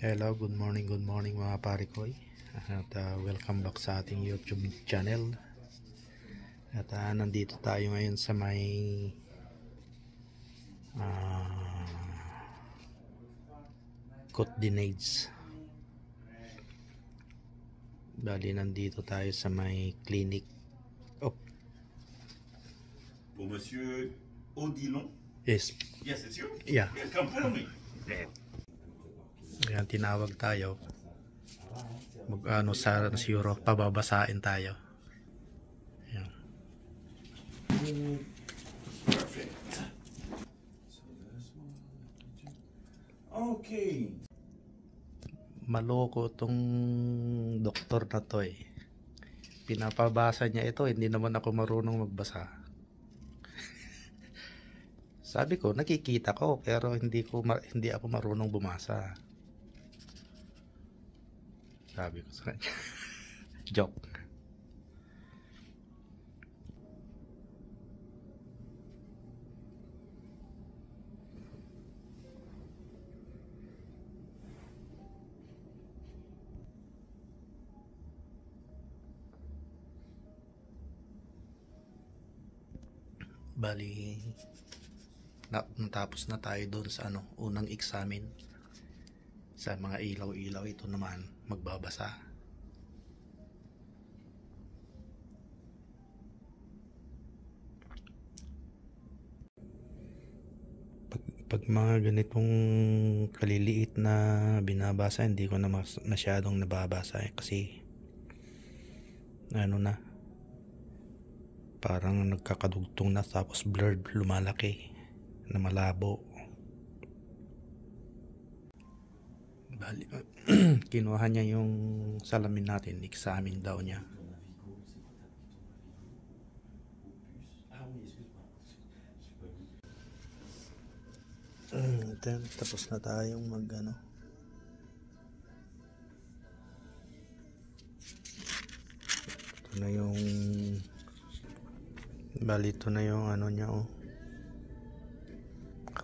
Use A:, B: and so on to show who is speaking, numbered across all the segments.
A: Hello, good morning mga pare koy. At welcome back sa ating YouTube channel. At nandito tayo ngayon sa may Côte d'Ivoire. Bali, nandito tayo sa may clinic. Oh.
B: Pour Monsieur Odilon?
A: Yes.
B: Yes, it's you?
A: Yeah.
B: Yes, come follow me.
A: Ayan, tinawag tayo. Sa siguro pababasain tayo. Ayan.
B: Perfect. Okay.
A: Maloko tong doktor na to eh. Pinapabasa niya ito, hindi naman ako marunong magbasa. Sabi ko, nakikita ko pero hindi ako marunong bumasa. Sabi ko sa kanya. Joke. Bali, natapos na tayo doon sa unang examine. Sa mga ilaw-ilaw, ito naman magbabasa. Pag mga ganitong kaliliit na binabasa, hindi ko na masyadong nababasa kasi parang nagkakadugtong na, tapos blurred, lumalaki na malabo. Bali, kinuha niya yung salamin natin, examine daw niya. Then, tapos na tayong ito na yung ito na yung niya,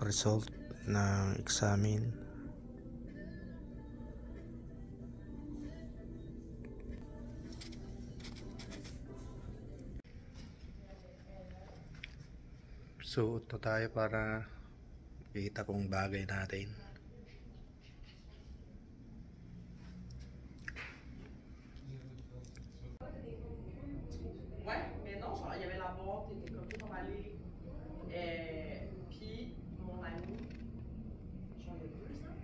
A: result ng examine. So ito tayo para kita kung bagay natin.
C: Ouais, mais non, genre, il y avait la boîte, il était comme pour aller. Puis, mon ami, genre, il y a 2 ans,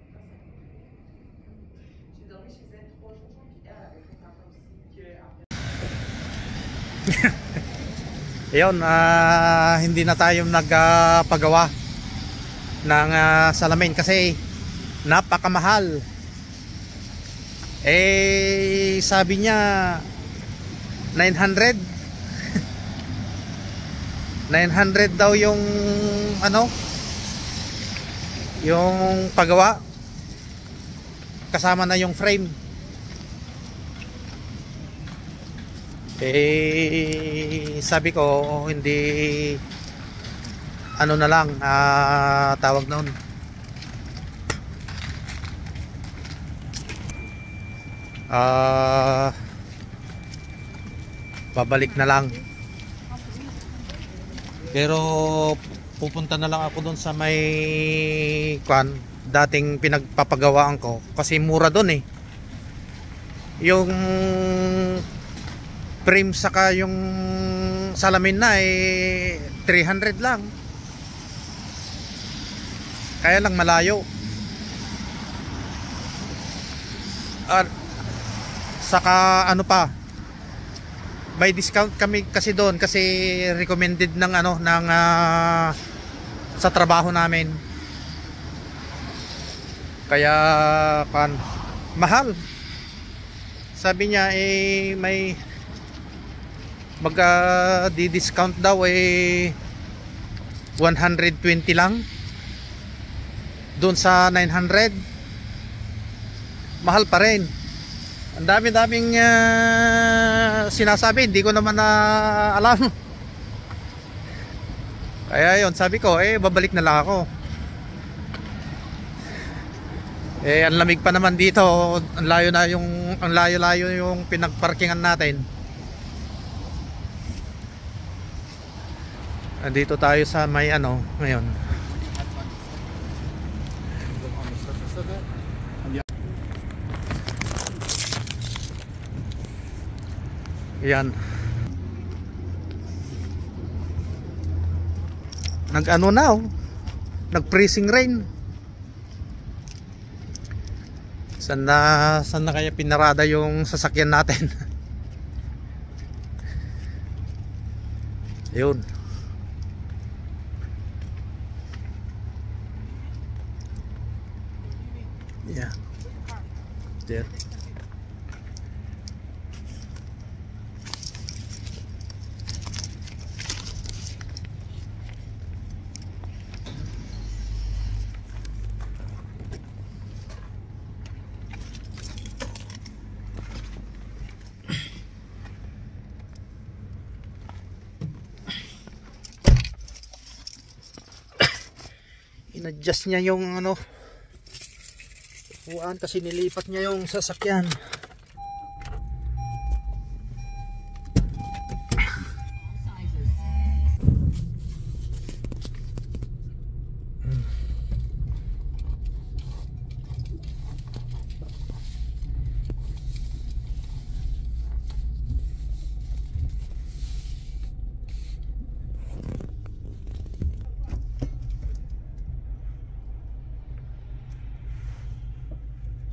C: j'ai dormi chez elle 3 jours, puis elle avait fait ça aussi, que après.
A: Ayun, hindi na tayo nagpagawa ng salamin kasi napakamahal. Sabi niya 900 900 daw yung yung paggawa, kasama na yung frame. Sabi ko hindi na lang tawag noon, babalik na lang. Pero pupunta na lang ako doon sa may dating pinagpapagawaan ko kasi mura doon eh. Yung frame saka yung salamin na 300 lang. Kaya lang malayo. At saka may discount kami kasi doon kasi recommended ng sa trabaho namin. Kaya mahal. Sabi niya may di-discount daw 120 lang doon sa 900. Mahal pa rin. Ang dami-daming sinasabi, hindi ko naman alam. Kaya yun, sabi ko babalik na lang ako. Eh, ang lamig pa naman dito. Ang layo na yung, ang layo-layo yung pinagparkingan natin. Andito tayo sa may ano ngayon. Yan. Nag-ano na oh. Nag-freezing rain. Saan na kaya pinarada yung sasakyan natin? Yun. Yeah. There. In-adjust niya yung ano upuan kasi nilipat niya yung sasakyan.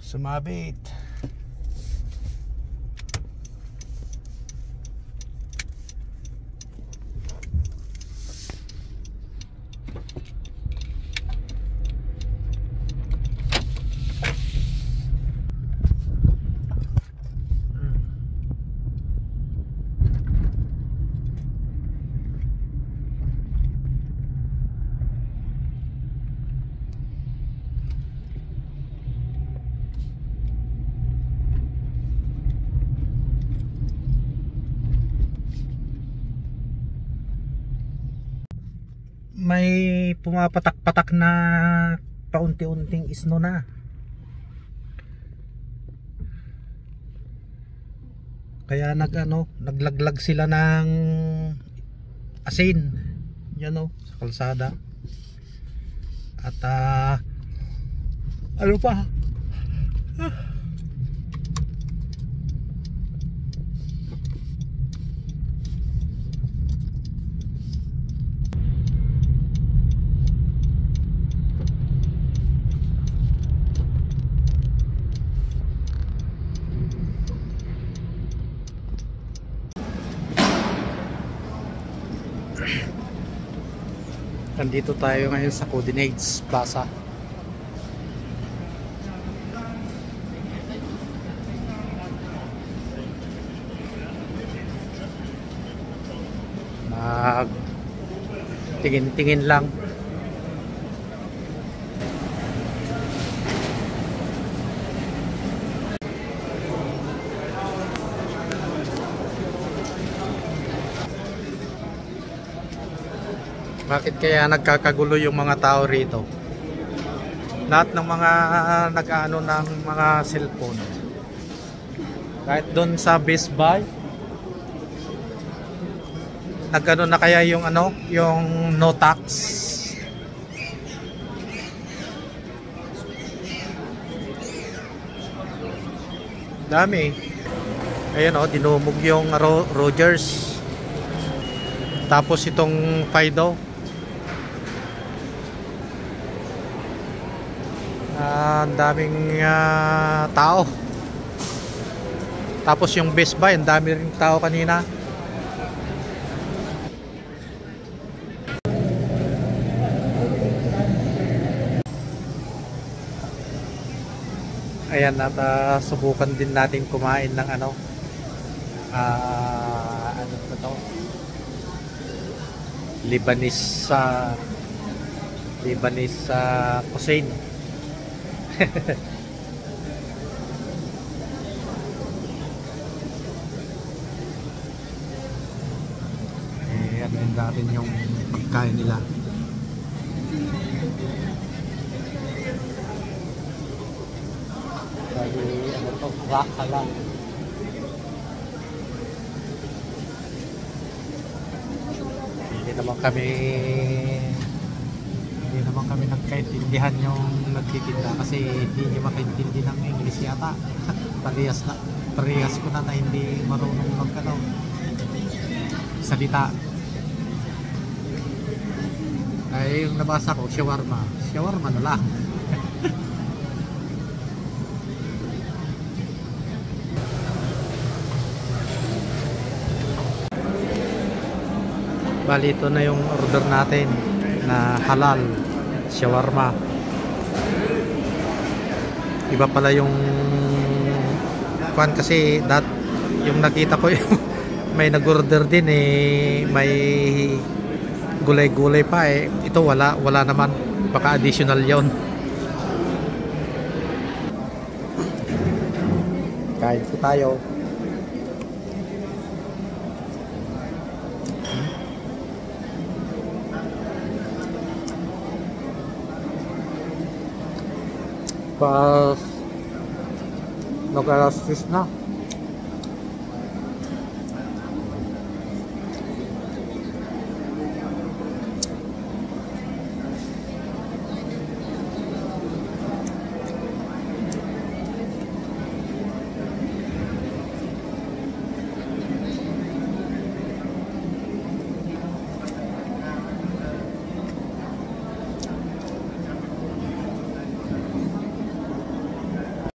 A: Sumabit. May pumapatak-patak na paunti-unting snow na. Kaya naglaglag sila ng asin. Yan o, sa kalsada. At ano pa? Nandito tayo ngayon sa Coordinates Plaza. Tingin-tingin lang. Bakit kaya nagkakagulo yung mga tao rito? Lahat ng mga nag-ano ng mga cellphone. Kahit doon sa Best Buy, nag-ano na kaya yung ano, yung no tax. Dami. Ayun oh, dinumog yung Rogers. Tapos itong Fido. Ang daming tao. Tapos yung Best Buy, ang dami ring tao kanina. Ayan, at subukan din natin kumain ng ano, ano ba to? Lebanese cuisine. Ano natin yung pagkain nila. may ano to, halal. Hindi naman kami nagkaintindihan yung nagtitinda kasi hindi niya makaintindi ng English yata. Parehas ko na hindi marunong salita. Ay yung nabasa ko, shawarma na lang. Bali ito na yung order natin na halal shawarma. Iba pala yung kuan kasi yung nakita ko yung may nag-order din may gulay-gulay pa ito wala naman, baka additional yon. Kain po tayo. Pas nag-alas 6 na.